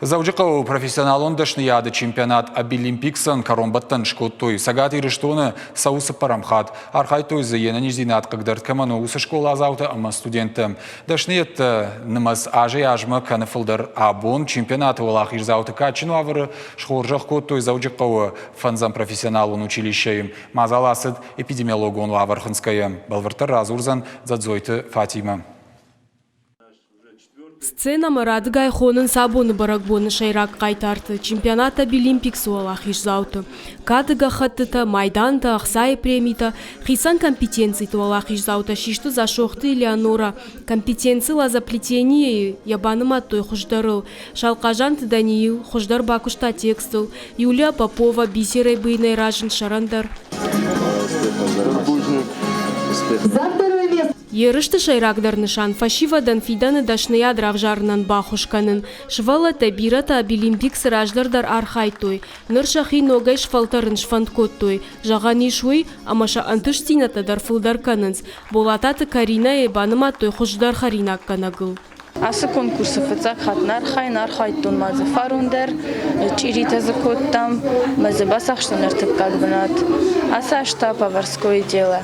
Заужикау профессионалон дашнияды чемпионат Обилимпиксан коромбаттан шкоттуй. Сагат ирыштуны саусы парамхат. Архайтуй зайена ниждинат, когда ткаману усы школа азауты ама студентам. Дашният нымаз ажи ажма канафылдар абон чемпионаты олах ирзауты качину авыры шхоржах коттуй заужикау фанзам профессионалон училищаем. Мазаласыд эпидемиологон лаварханская. Балвартар разурзан задзойты Фатима. Сцена Марадгай хонын сабоны баракбоны шайрак кайтарты. Чемпионата Обилимпикс олах ишзауты. Кадыга хаттыта, майданта, ахсай премита. Хисан компетенции олах ишзаута. Шишты зашохты Элеонора. Компетенции лазаплетение ябаныма той хуждарыл. Шалкажан Даниил, хуждар бакушта текстыл. Юлия Попова, бисерей быйнай ражын шарандар. Ерышты шайрагдар нышан фашивадан фиданы дашная дравжарнан бахушканын. Швала табирата Обилимпикс раждардар архайтой. Ныршахи ногай шфалтарын шфанткоттой. Жағани шуй, амаша антыштината дарфылдар канынс. Болататы Карина ебаныма той хуждар харинак канагыл. Асы конкурсы фыцак хатнар хайттон мазы фарундер, чиритазы коттам, мазы басахштанар тыпкак бынат. Аса ашта поварское дело.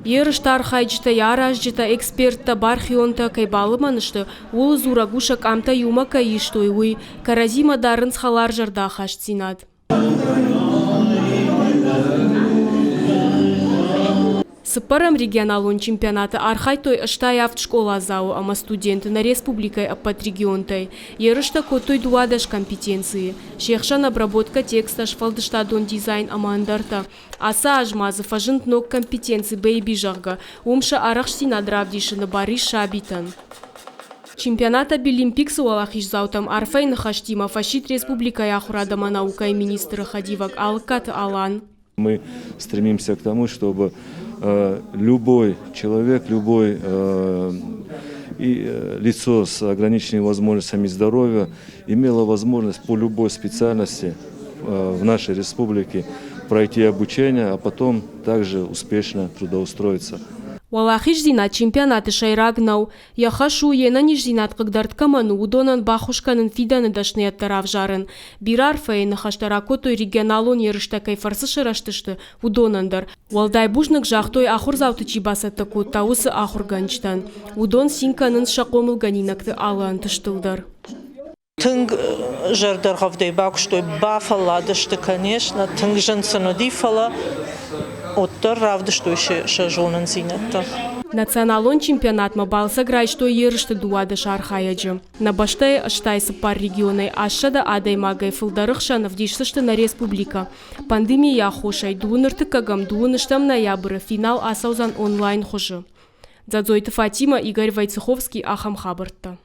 Ерыштар хайджта яражджта экспертта бархионта кайбалыманышты ол зурагуша камта юма каиштой уй каразима дарынс халар жарда хаштинат. Сыпарам регионалон чемпионаты архайтой аштай авт школа зау, ама студенты на республикой апат регионтай. Ерышта котой дуадаш компетенции. Шехшан обработка текста шфалдыштадон дизайн ама андарта. Аса ажмазы фажынт ног компетенции бейби жарга. Умша арахштина дравдишины бариш шабитан. Чемпионат Обилимпикс олах ишзаутам арфайны хаштима фашит республика яхурадама наука и министра Хадивак Алкат Алан. Мы стремимся к тому, чтобы любой человек, любой лицо с ограниченными возможностями здоровья имело возможность по любой специальности в нашей республике пройти обучение, а потом также успешно трудоустроиться. Валахиш зинат чемпионаты шайрагнау. Яхашу ена ниждинат кагдарт каману удонан бахушканын фиданы дашны тарав жарын. Бирар фейны хаштаракотой регионалон ерыштакай фарсы шыраштышты удонандар. Валдай бужнык жахтой ахурзауты чибасатты таусы ахурганчтан. Удон синканын шакомыл ганинакты алан тыштылдар. Тынг жардар гавдай бакуштой бафала дышты, конечно, тынг жынсыны дифала. Оттар равды, что еще шажонан зинатта. Националон чемпионат мабалса грай, что ерышты дуады шархаяджи. На баштай аштайсы пар регионай ашада адай магай фылдарыхшанов дишсышты на республика. Пандемия хошай дуынырты кагам дуыныштам ноябры финал асаузан онлайн хожи. Задзойты Фатима, Игорь Войцеховский, Ахам Хабарта.